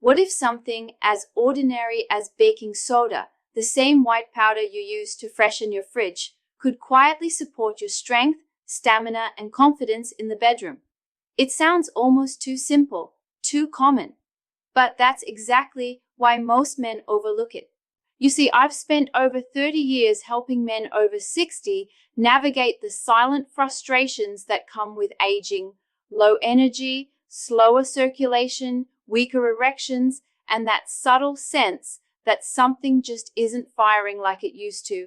What if something as ordinary as baking soda, the same white powder you use to freshen your fridge, could quietly support your strength, stamina, and confidence in the bedroom? It sounds almost too simple, too common. But that's exactly why most men overlook it. You see, I've spent over 30 years helping men over 60 navigate the silent frustrations that come with aging, low energy, slower circulation, weaker erections, and that subtle sense that something just isn't firing like it used to.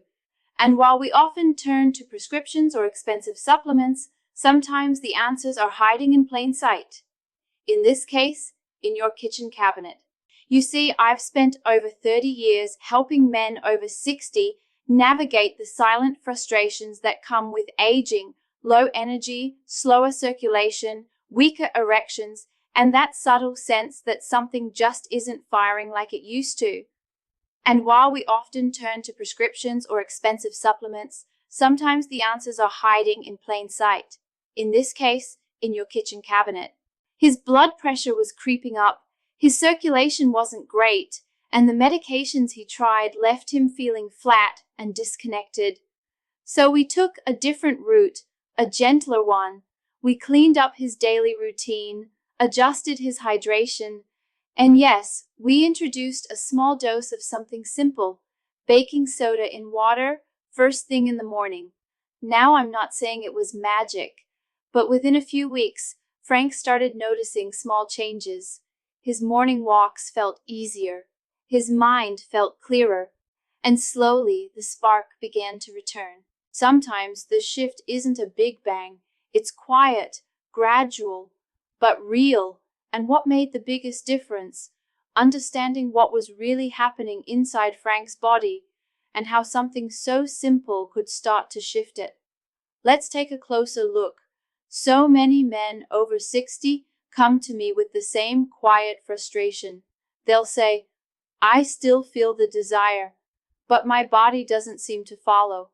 And while we often turn to prescriptions or expensive supplements, sometimes the answers are hiding in plain sight. In this case, in your kitchen cabinet. You see, I've spent over 30 years helping men over 60 navigate the silent frustrations that come with aging, low energy, slower circulation, weaker erections, and that subtle sense that something just isn't firing like it used to. And while we often turn to prescriptions or expensive supplements, sometimes the answers are hiding in plain sight. In this case, in your kitchen cabinet. His blood pressure was creeping up, his circulation wasn't great, and the medications he tried left him feeling flat and disconnected. So we took a different route, a gentler one. We cleaned up his daily routine, adjusted his hydration, and yes, we introduced a small dose of something simple, baking soda in water, first thing in the morning. Now I'm not saying it was magic, but within a few weeks, Frank started noticing small changes. His morning walks felt easier. His mind felt clearer. And slowly, the spark began to return. Sometimes the shift isn't a big bang. It's quiet, gradual, but real. And what made the biggest difference? Understanding what was really happening inside Frank's body and how something so simple could start to shift it. Let's take a closer look. So many men over 60 come to me with the same quiet frustration. They'll say, I still feel the desire, but my body doesn't seem to follow.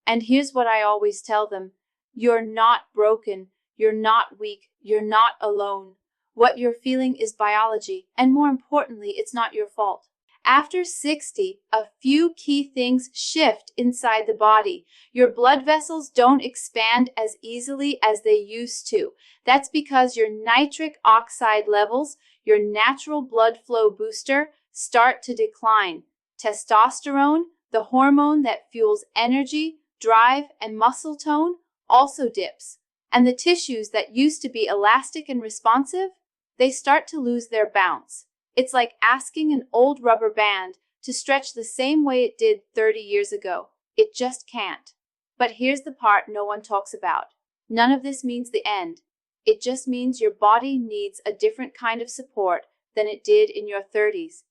And here's what I always tell them. You're not broken. You're not weak. You're not alone. What you're feeling is biology, and more importantly, it's not your fault. After 60, a few key things shift inside the body. Your blood vessels don't expand as easily as they used to. That's because your nitric oxide levels, your natural blood flow booster, start to decline. Testosterone, the hormone that fuels energy, drive, and muscle tone, also dips. And the tissues that used to be elastic and responsive, they start to lose their bounce. It's like asking an old rubber band to stretch the same way it did 30 years ago. It just can't. But here's the part no one talks about. None of this means the end. It just means your body needs a different kind of support than it did in your 30s.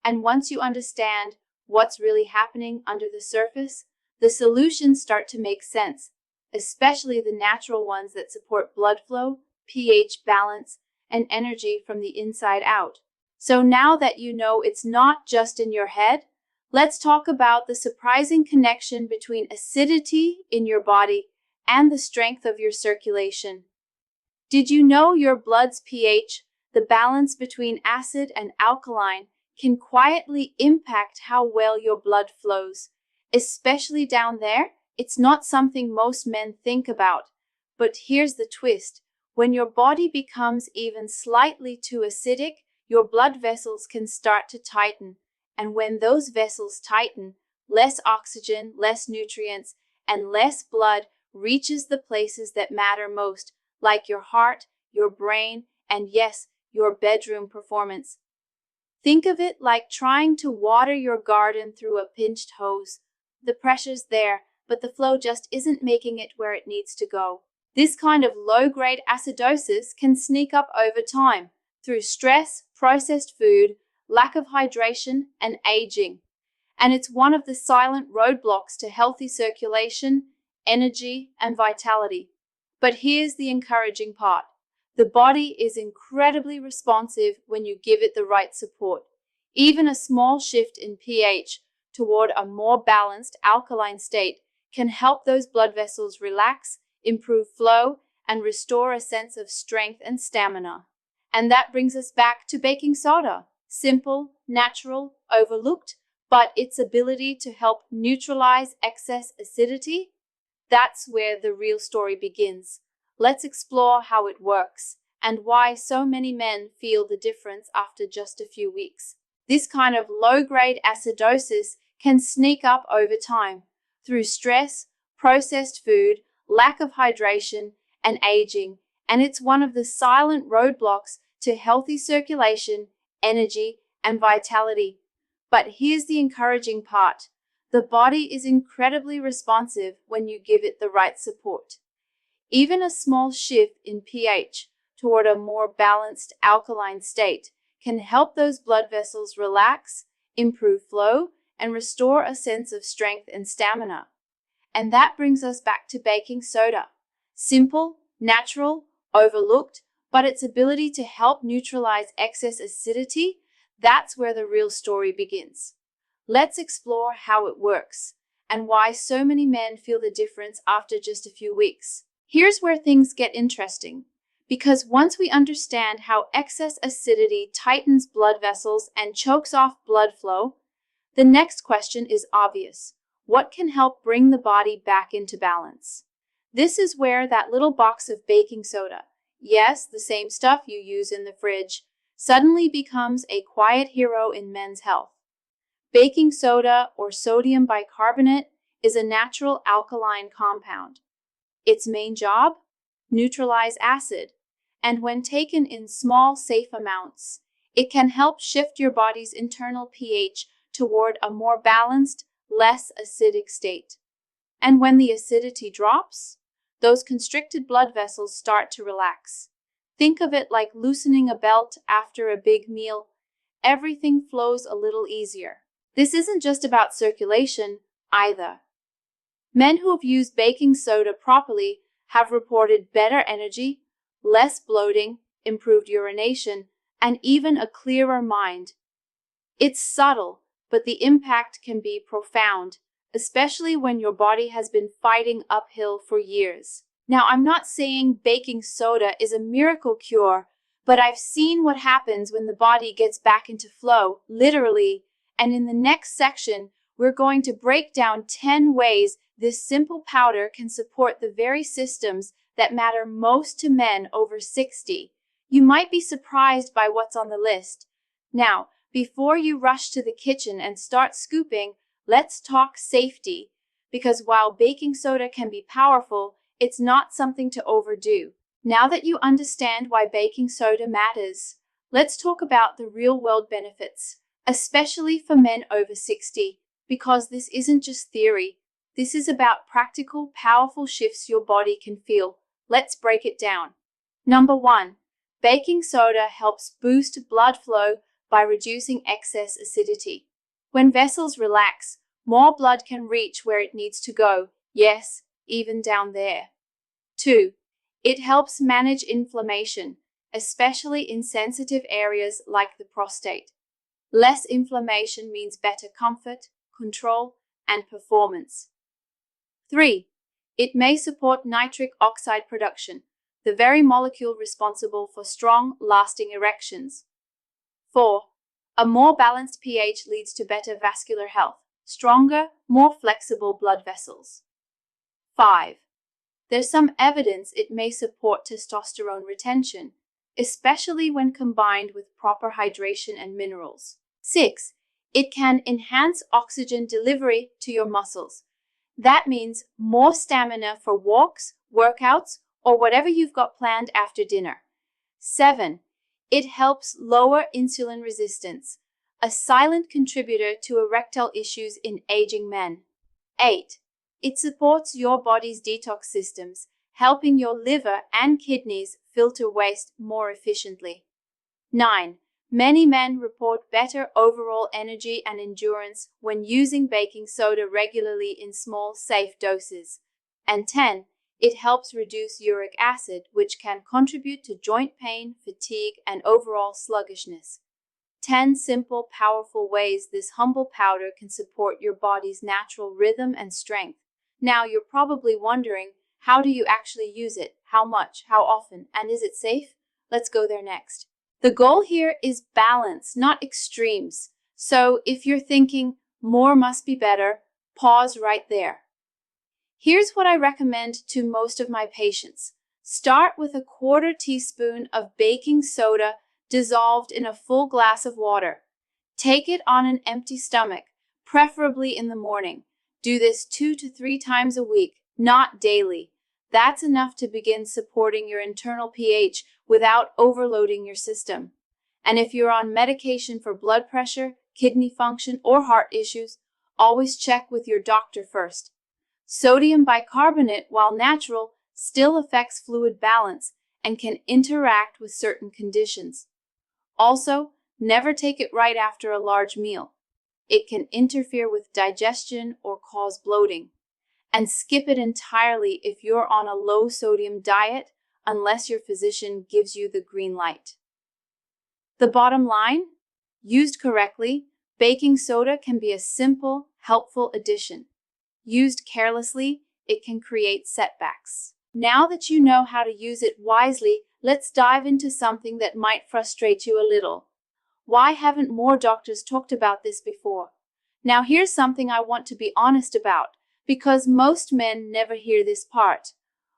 And once you understand what's really happening under the surface, the solutions start to make sense, especially the natural ones that support blood flow, pH balance, and energy from the inside out. So now that you know it's not just in your head, let's talk about the surprising connection between acidity in your body and the strength of your circulation. Did you know your blood's pH, the balance between acid and alkaline, can quietly impact how well your blood flows? Especially down there, it's not something most men think about. But here's the twist. When your body becomes even slightly too acidic, your blood vessels can start to tighten. And when those vessels tighten, less oxygen, less nutrients, and less blood reaches the places that matter most, like your heart, your brain, and yes, your bedroom performance. Think of it like trying to water your garden through a pinched hose. The pressure's there, but the flow just isn't making it where it needs to go. This kind of low-grade acidosis can sneak up over time through stress, processed food, lack of hydration, and aging. And it's one of the silent roadblocks to healthy circulation, energy, and vitality. But here's the encouraging part. The body is incredibly responsive when you give it the right support. Even a small shift in pH toward a more balanced alkaline state can help those blood vessels relax, improve flow, and restore a sense of strength and stamina. And that brings us back to baking soda. Simple, natural, overlooked, but its ability to help neutralize excess acidity, that's where the real story begins. Let's explore how it works and why so many men feel the difference after just a few weeks. This kind of low-grade acidosis can sneak up over time through stress, processed food, lack of hydration, and aging, and it's one of the silent roadblocks to healthy circulation, energy, and vitality. But here's the encouraging part. The body is incredibly responsive when you give it the right support. Even a small shift in pH toward a more balanced alkaline state can help those blood vessels relax, improve flow, and restore a sense of strength and stamina. And that brings us back to baking soda. Simple, natural, overlooked, but its ability to help neutralize excess acidity, that's where the real story begins. Let's explore how it works and why so many men feel the difference after just a few weeks. Here's where things get interesting, because once we understand how excess acidity tightens blood vessels and chokes off blood flow, the next question is obvious. What can help bring the body back into balance? This is where that little box of baking soda, yes, the same stuff you use in the fridge, suddenly becomes a quiet hero in men's health. Baking soda, or sodium bicarbonate, is a natural alkaline compound. Its main job? Neutralize acid, and when taken in small, safe amounts, it can help shift your body's internal pH toward a more balanced, less acidic state. And when the acidity drops, those constricted blood vessels start to relax. Think of it like loosening a belt after a big meal. Everything flows a little easier. This isn't just about circulation, either. Men who have used baking soda properly have reported better energy, less bloating, improved urination, and even a clearer mind. It's subtle, but the impact can be profound, especially when your body has been fighting uphill for years. Now, I'm not saying baking soda is a miracle cure, but I've seen what happens when the body gets back into flow, literally. And in the next section, we're going to break down 10 ways this simple powder can support the very systems that matter most to men over 60. You might be surprised by what's on the list. Now, before you rush to the kitchen and start scooping, let's talk safety, because while baking soda can be powerful, it's not something to overdo. Now that you understand why baking soda matters, let's talk about the real-world benefits, especially for men over 60, because this isn't just theory. This is about practical, powerful shifts your body can feel. Let's break it down. Number 1, baking soda helps boost blood flow by reducing excess acidity. When vessels relax, more blood can reach where it needs to go. Yes, even down there. 2, it helps manage inflammation, especially in sensitive areas like the prostate. Less inflammation means better comfort, control, and performance. 3, it may support nitric oxide production, the very molecule responsible for strong, lasting erections. 4, a more balanced pH leads to better vascular health, stronger, more flexible blood vessels. 5, there's some evidence it may support testosterone retention, especially when combined with proper hydration and minerals. 6, it can enhance oxygen delivery to your muscles. That means more stamina for walks, workouts, or whatever you've got planned after dinner. 7, it helps lower insulin resistance, a silent contributor to erectile issues in aging men. 8, it supports your body's detox systems, helping your liver and kidneys filter waste more efficiently. 9, many men report better overall energy and endurance when using baking soda regularly in small, safe doses. And 10, it helps reduce uric acid, which can contribute to joint pain, fatigue, and overall sluggishness. 10 simple, powerful ways this humble powder can support your body's natural rhythm and strength. Now, you're probably wondering, how do you actually use it? How much? How often? And is it safe? Let's go there next. The goal here is balance, not extremes. So if you're thinking more must be better, pause right there. Here's what I recommend to most of my patients. Start with a 1/4 teaspoon of baking soda dissolved in a full glass of water. Take it on an empty stomach, preferably in the morning. Do this 2 to 3 times a week, not daily. That's enough to begin supporting your internal pH without overloading your system. And if you're on medication for blood pressure, kidney function, or heart issues, always check with your doctor first. Sodium bicarbonate, while natural, still affects fluid balance and can interact with certain conditions. Also, never take it right after a large meal. It can interfere with digestion or cause bloating. And skip it entirely if you're on a low-sodium diet, unless your physician gives you the green light. The bottom line? Used correctly, baking soda can be a simple, helpful addition. Used carelessly, it can create setbacks. Now that you know how to use it wisely, let's dive into something that might frustrate you a little. Why haven't more doctors talked about this before? Now here's something I want to be honest about, because most men never hear this part.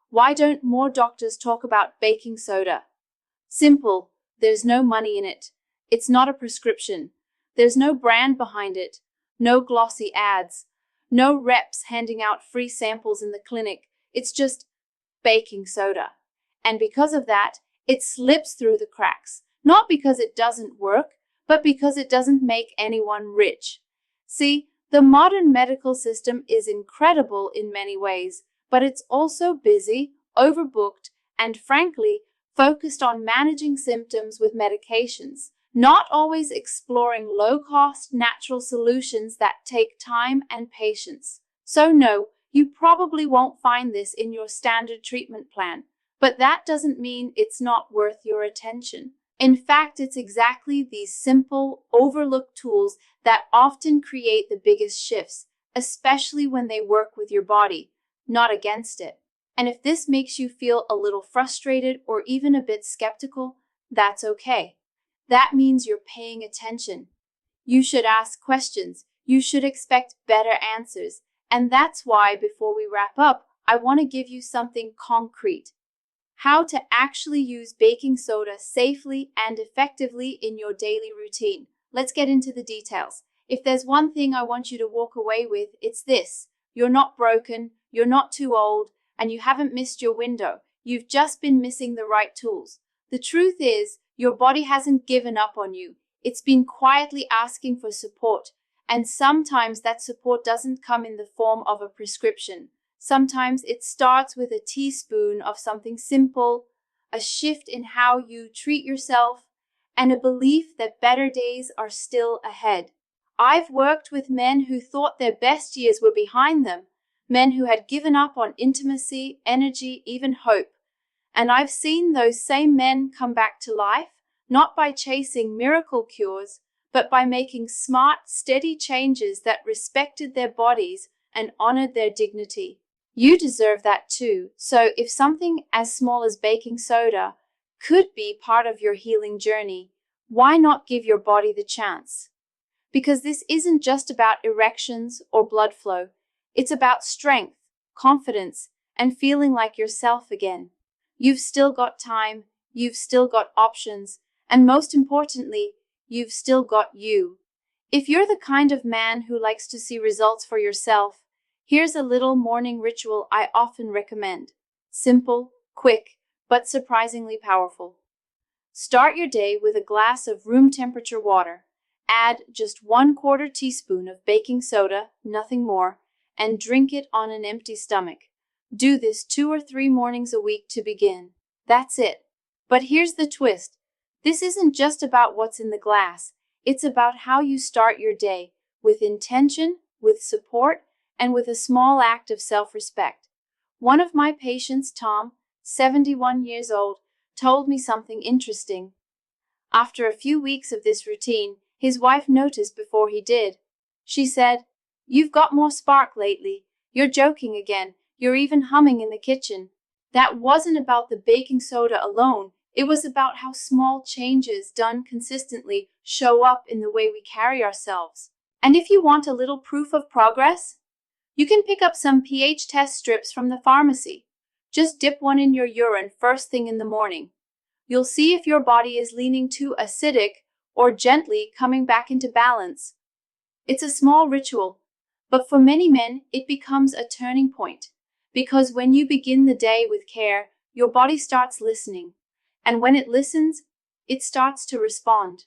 Why don't more doctors talk about baking soda? Simple. There's no money in it. It's not a prescription. There's no brand behind it. No glossy ads. No reps handing out free samples in the clinic. It's just baking soda. And because of that, it slips through the cracks. Not because it doesn't work, but because it doesn't make anyone rich. See, the modern medical system is incredible in many ways, but it's also busy, overbooked, and frankly, focused on managing symptoms with medications, not always exploring low-cost natural solutions that take time and patience. So no, you probably won't find this in your standard treatment plan, but that doesn't mean it's not worth your attention. In fact, it's exactly these simple, overlooked tools that often create the biggest shifts, especially when they work with your body, not against it. And if this makes you feel a little frustrated or even a bit skeptical, that's okay. That means you're paying attention. You should ask questions. You should expect better answers. And that's why, before we wrap up, I want to give you something concrete. How to actually use baking soda safely and effectively in your daily routine. Let's get into the details. If there's one thing I want you to walk away with, it's this. You're not broken, you're not too old, and you haven't missed your window. You've just been missing the right tools. The truth is, your body hasn't given up on you. It's been quietly asking for support, and sometimes that support doesn't come in the form of a prescription. Sometimes it starts with a teaspoon of something simple, a shift in how you treat yourself, and a belief that better days are still ahead. I've worked with men who thought their best years were behind them, men who had given up on intimacy, energy, even hope. And I've seen those same men come back to life, not by chasing miracle cures, but by making smart, steady changes that respected their bodies and honored their dignity. You deserve that too. So if something as small as baking soda could be part of your healing journey, why not give your body the chance? Because this isn't just about erections or blood flow. It's about strength, confidence, and feeling like yourself again. You've still got time, you've still got options, and most importantly, you've still got you. If you're the kind of man who likes to see results for yourself, here's a little morning ritual I often recommend. Simple, quick, but surprisingly powerful. Start your day with a glass of room temperature water. Add just 1/4 teaspoon of baking soda, nothing more, and drink it on an empty stomach. Do this 2 or 3 mornings a week to begin. That's it. But here's the twist. This isn't just about what's in the glass. It's about how you start your day, with intention, with support, and with a small act of self-respect. One of my patients, Tom, 71 years old, told me something interesting. After a few weeks of this routine, his wife noticed before he did. She said, "You've got more spark lately. You're joking again. You're even humming in the kitchen." That wasn't about the baking soda alone. It was about how small changes done consistently show up in the way we carry ourselves. And if you want a little proof of progress, you can pick up some pH test strips from the pharmacy. Just dip one in your urine first thing in the morning. You'll see if your body is leaning too acidic or gently coming back into balance. It's a small ritual, but for many men, it becomes a turning point. Because when you begin the day with care, your body starts listening. And when it listens, it starts to respond.